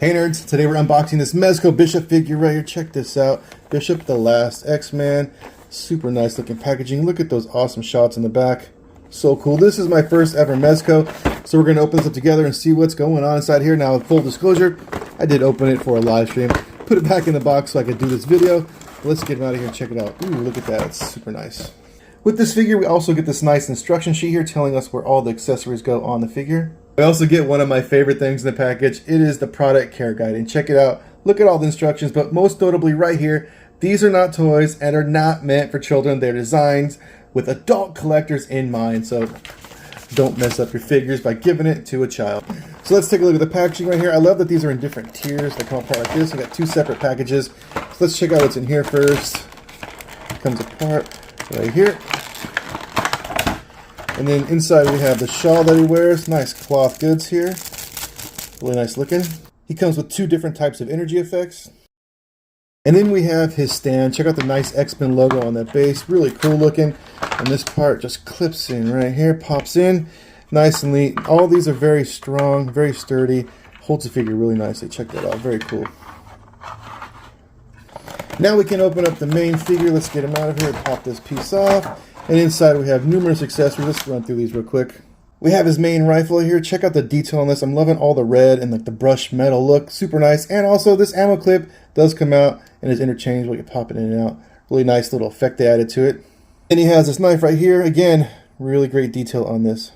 Hey nerds, today we're unboxing this Mezco Bishop figure right here. Check this out. Bishop, the last X-Man. Super nice looking packaging. Look at those awesome shots in the back. So cool. This is my first ever Mezco, so we're going to open this up together and see what's going on inside here. Now, full disclosure, I did open it for a live stream. Put it back in the box so I could do this video. Let's get it out of here and check it out. Ooh, look at that. It's super nice. With this figure, we also get this nice instruction sheet here telling us where all the accessories go on the figure. We also get one of my favorite things in the package. It is the product care guide, and check it out. Look at all the instructions, but most notably right here, these are not toys and are not meant for children. They're designed with adult collectors in mind, so don't mess up your figures by giving it to a child. So let's take a look at the packaging right here. I love that these are in different tiers. They come apart like this. We got two separate packages. So let's check out what's in here first. It comes apart right here. And then inside we have the shawl that he wears. Nice cloth goods here. Really nice looking. He comes with two different types of energy effects. And then we have his stand. Check out the nice X-Men logo on that base. Really cool looking. And this part just clips in right here, pops in. Nice and neat. All these are very strong, very sturdy. Holds the figure really nicely. Check that out. Very cool. Now we can open up the main figure. Let's get him out of here. Pop this piece off. And inside we have numerous accessories. Let's run through these real quick. We have his main rifle here. Check out the detail on this. I'm loving all the red and like the brushed metal look. Super nice. And also this ammo clip does come out and is interchangeable. You pop it in and out. Really nice little effect they added to it. And he has this knife right here. Again, really great detail on this.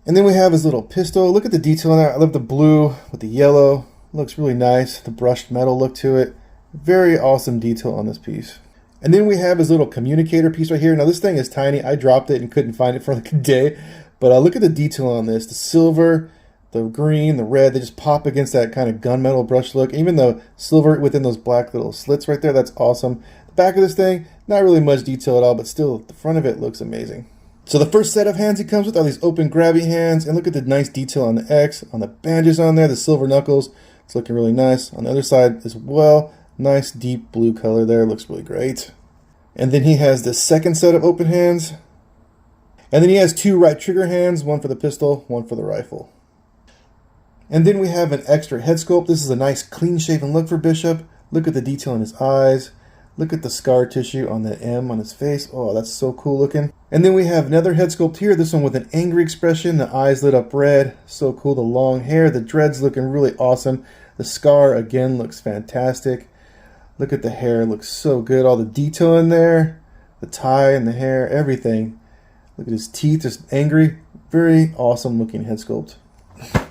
And then we have his little pistol. Look at the detail on that. I love the blue with the yellow. Looks really nice. The brushed metal look to it. Very awesome detail on this piece. And then we have his little communicator piece right here. Now this thing is tiny. I dropped it and couldn't find it for like a day. But look at the detail on this. The silver, the green, the red, they just pop against that kind of gunmetal brush look. Even the silver within those black little slits right there, that's awesome. The back of this thing, not really much detail at all, but still the front of it looks amazing. So the first set of hands he comes with are these open grabby hands. And look at the nice detail on the X, on the bandages on there, the silver knuckles. It's looking really nice. On the other side as well. Nice deep blue color there, looks really great. And then he has this second set of open hands. And then he has two right trigger hands, one for the pistol, one for the rifle. And then we have an extra head sculpt. This is a nice clean shaven look for Bishop. Look at the detail in his eyes. Look at the scar tissue on the M on his face. Oh, that's so cool looking. And then we have another head sculpt here. This one with an angry expression. The eyes lit up red. So cool. The long hair. The dreads looking really awesome. The scar again looks fantastic. Look at the hair, looks so good. All the detail in there, the tie and the hair, everything. Look at his teeth, just angry. Very awesome looking head sculpt.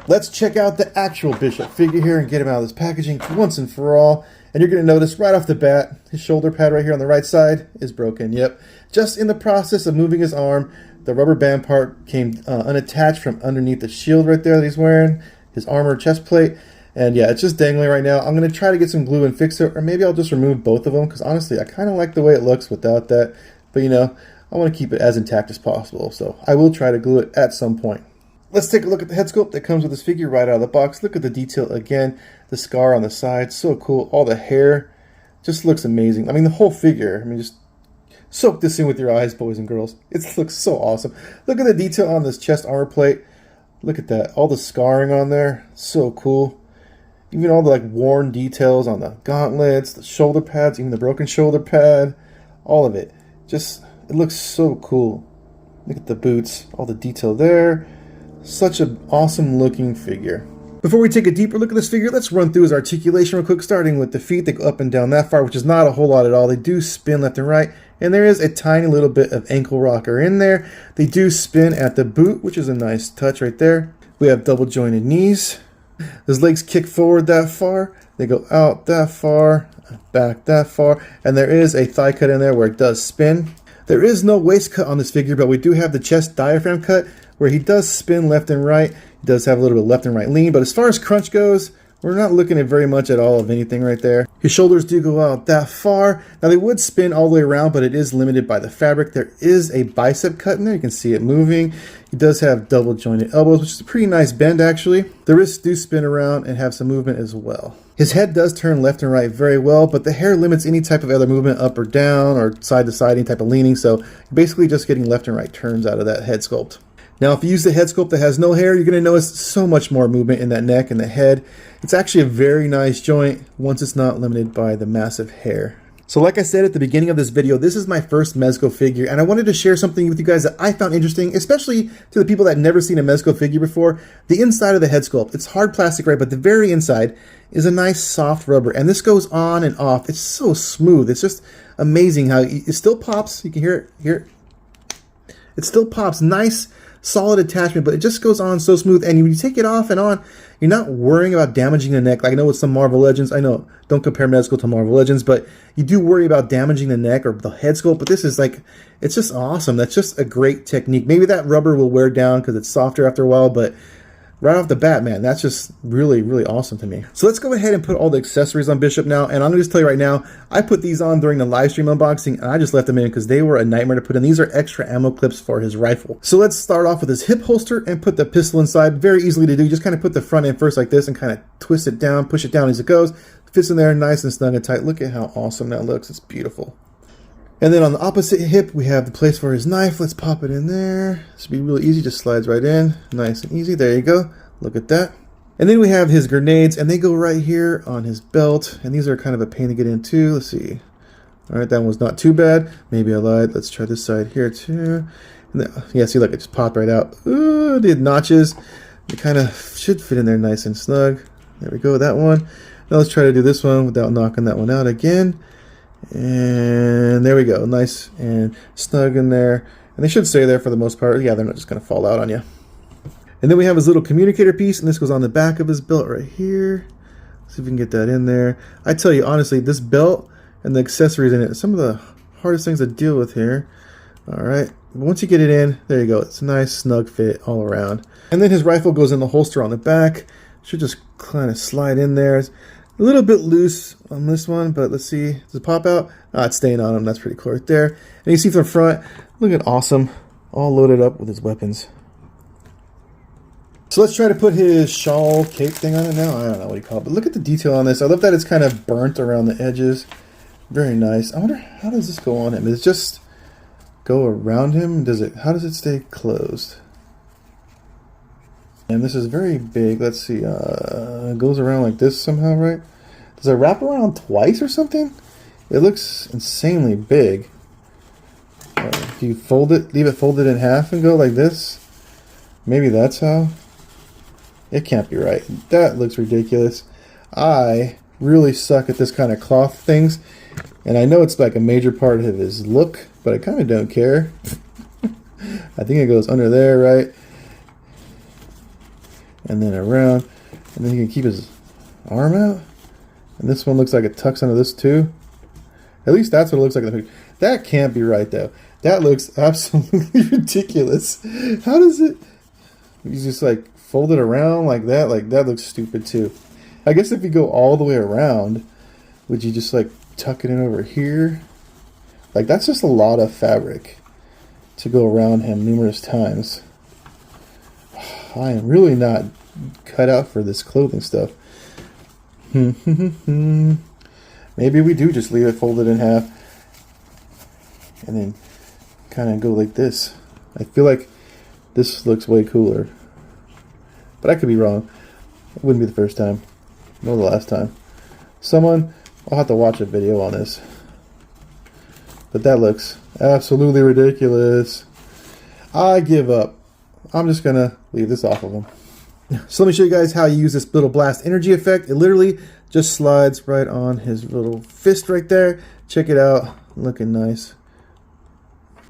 Let's check out the actual Bishop figure here and get him out of this packaging once and for all. And you're going to notice right off the bat, his shoulder pad right here on the right side is broken. Yep, just in the process of moving his arm, the rubber band part came unattached from underneath the shield right there that he's wearing, his armor chest plate. And yeah, it's just dangling right now. I'm going to try to get some glue and fix it, or maybe I'll just remove both of them, because honestly, I kind of like the way it looks without that. But you know, I want to keep it as intact as possible, so I will try to glue it at some point. Let's take a look at the head sculpt that comes with this figure right out of the box. Look at the detail again, the scar on the side, so cool. All the hair just looks amazing. I mean, the whole figure, I mean, just soak this in with your eyes, boys and girls. It looks so awesome. Look at the detail on this chest armor plate. Look at that, all the scarring on there, so cool. Even all the like worn details on the gauntlets, the shoulder pads, even the broken shoulder pad, all of it. Just, it looks so cool. Look at the boots, all the detail there. Such an awesome looking figure. Before we take a deeper look at this figure, let's run through his articulation real quick, starting with the feet. They go up and down that far, which is not a whole lot at all. They do spin left and right, and there is a tiny little bit of ankle rocker in there. They do spin at the boot, which is a nice touch right there. We have double jointed knees. His legs kick forward that far, they go out that far, back that far, and there is a thigh cut in there where it does spin. There is no waist cut on this figure, but we do have the chest diaphragm cut where he does spin left and right. He does have a little bit of left and right lean, but as far as crunch goes, we're not looking at very much at all of anything right there. His shoulders do go out that far. Now they would spin all the way around, but it is limited by the fabric. There is a bicep cut in there. You can see it moving. He does have double jointed elbows, which is a pretty nice bend actually. The wrists do spin around and have some movement as well. His head does turn left and right very well, but the hair limits any type of other movement up or down or side to side, any type of leaning. So you're basically just getting left and right turns out of that head sculpt. Now, if you use the head sculpt that has no hair, you're going to notice so much more movement in that neck and the head. It's actually a very nice joint once it's not limited by the massive hair. So like I said at the beginning of this video, this is my first Mezco figure, and I wanted to share something with you guys that I found interesting, especially to the people that never seen a Mezco figure before. The inside of the head sculpt, it's hard plastic, right, but the very inside is a nice soft rubber, and this goes on and off. It's so smooth. It's just amazing how it still pops. You can hear it. It still pops. Nice, solid attachment, but it just goes on so smooth, and when you take it off and on, you're not worrying about damaging the neck. Like I know with some Marvel Legends, I know, don't compare Mezco to Marvel Legends, but you do worry about damaging the neck or the head sculpt, but this is like, it's just awesome. That's just a great technique. Maybe that rubber will wear down because it's softer after a while, but right off the bat, man, that's just really, really awesome to me. So let's go ahead and put all the accessories on Bishop now. And I'm going to just tell you right now, I put these on during the live stream unboxing, and I just left them in because they were a nightmare to put in. These are extra ammo clips for his rifle. So let's start off with his hip holster and put the pistol inside. Very easily to do. You just kind of put the front end first like this and kind of twist it down, push it down as it goes. Fits in there nice and snug and tight. Look at how awesome that looks. It's beautiful. And then on the opposite hip, we have the place for his knife. Let's pop it in there. This will be really easy. Just slides right in. Nice and easy. There you go. Look at that. And then we have his grenades, and they go right here on his belt. And these are kind of a pain to get into. Let's see. All right, that one was not too bad. Maybe I lied. Let's try this side here too. And then, yeah, see, look, it just popped right out. Ooh, the notches. It kind of should fit in there nice and snug. There we go, that one. Now let's try to do this one without knocking that one out again. And there we go. Nice and snug in there. And they should stay there for the most part. Yeah, they're not just going to fall out on you. And then we have his little communicator piece, and this goes on the back of his belt right here. See if we can get that in there. I tell you, honestly, this belt and the accessories in it, some of the hardest things to deal with here. All right, once you get it in, there you go. It's a nice, snug fit all around. And then his rifle goes in the holster on the back. Should just kind of slide in there. It's a little bit loose on this one, but let's see. Does it pop out? Ah, it's staying on him. That's pretty cool right there. And you see from the front, look at awesome, all loaded up with his weapons. So let's try to put his shawl cape thing on it now. I don't know what you call it, but look at the detail on this. I love that it's kind of burnt around the edges. Very nice. I wonder, how does this go on him? Does it just go around him? How does it stay closed? And this is very big. Let's see. It goes around like this somehow, right? Does it wrap around twice or something? It looks insanely big. If you fold it, leave it folded in half and go like this, maybe that's how. It can't be right. That looks ridiculous. I really suck at this kind of cloth things, and I know it's like a major part of his look, but I kind of don't care. I think it goes under there, right? And then around, and then you can keep his arm out. And this one looks like it tucks under this too. At least that's what it looks like in the picture. That can't be right though. That looks absolutely ridiculous. How does it? You just like fold it around like that? Like that looks stupid too. I guess if you go all the way around, would you just like tuck it in over here? Like that's just a lot of fabric to go around him numerous times. I am really not cut out for this clothing stuff. Maybe we do just leave it folded in half and then kind of go like this. I feel like this looks way cooler, but I could be wrong. It wouldn't be the first time nor the last time. I'll have to watch a video on this, but that looks absolutely ridiculous. I give up. I'm just gonna leave this off of them. So let me show you guys how you use this little blast energy effect. It literally just slides right on his little fist right there. Check it out, looking nice.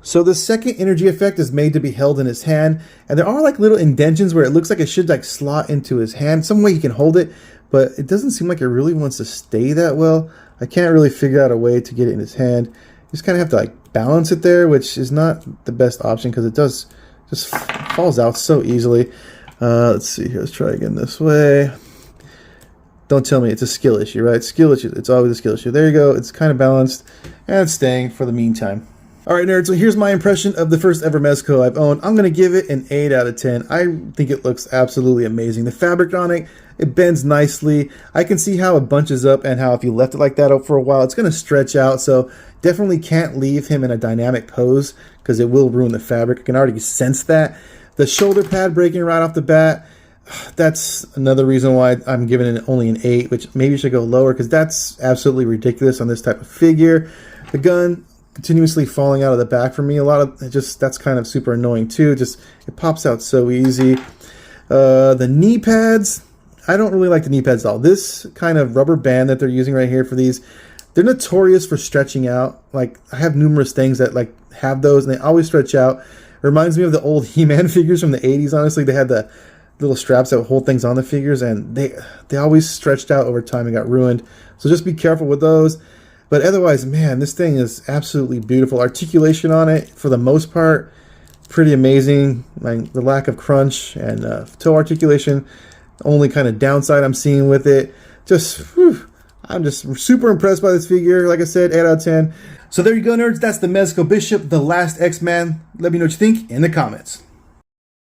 So the second energy effect is made to be held in his hand, and there are like little indentions where it looks like it should like slot into his hand. Some way you can hold it, but it doesn't seem like it really wants to stay that well. I can't really figure out a way to get it in his hand. You just kind of have to like balance it there, which is not the best option because it does just falls out so easily. Let's see here. Let's try again this way. Don't tell me it's a skill issue, right? Skill issue. It's always a skill issue. There you go. It's kind of balanced and it's staying for the meantime. All right, nerds. So here's my impression of the first ever Mezco I've owned. I'm going to give it an 8 out of 10. I think it looks absolutely amazing. The fabric on it, it bends nicely. I can see how it bunches up and how if you left it like that up for a while, it's going to stretch out. So definitely can't leave him in a dynamic pose because it will ruin the fabric. I can already sense that. The shoulder pad breaking right off the bat. That's another reason why I'm giving it only an 8, which maybe should go lower because that's absolutely ridiculous on this type of figure. The gun continuously falling out of the back for me. A lot of that's kind of super annoying too. Just it pops out so easy. The knee pads, I don't really like the knee pads at all. This kind of rubber band that they're using right here for these, they're notorious for stretching out. Like I have numerous things that like have those and they always stretch out. It reminds me of the old He-Man figures from the 80s. Honestly, they had the little straps that would hold things on the figures, and they always stretched out over time and got ruined. So just be careful with those. But otherwise, man, this thing is absolutely beautiful. Articulation on it, for the most part, pretty amazing. Like the lack of crunch and toe articulation, only kind of downside I'm seeing with it. Just, whew, I'm just super impressed by this figure. Like I said, 8 out of 10. So there you go, nerds. That's the Mezco Bishop, the last X-Man. Let me know what you think in the comments.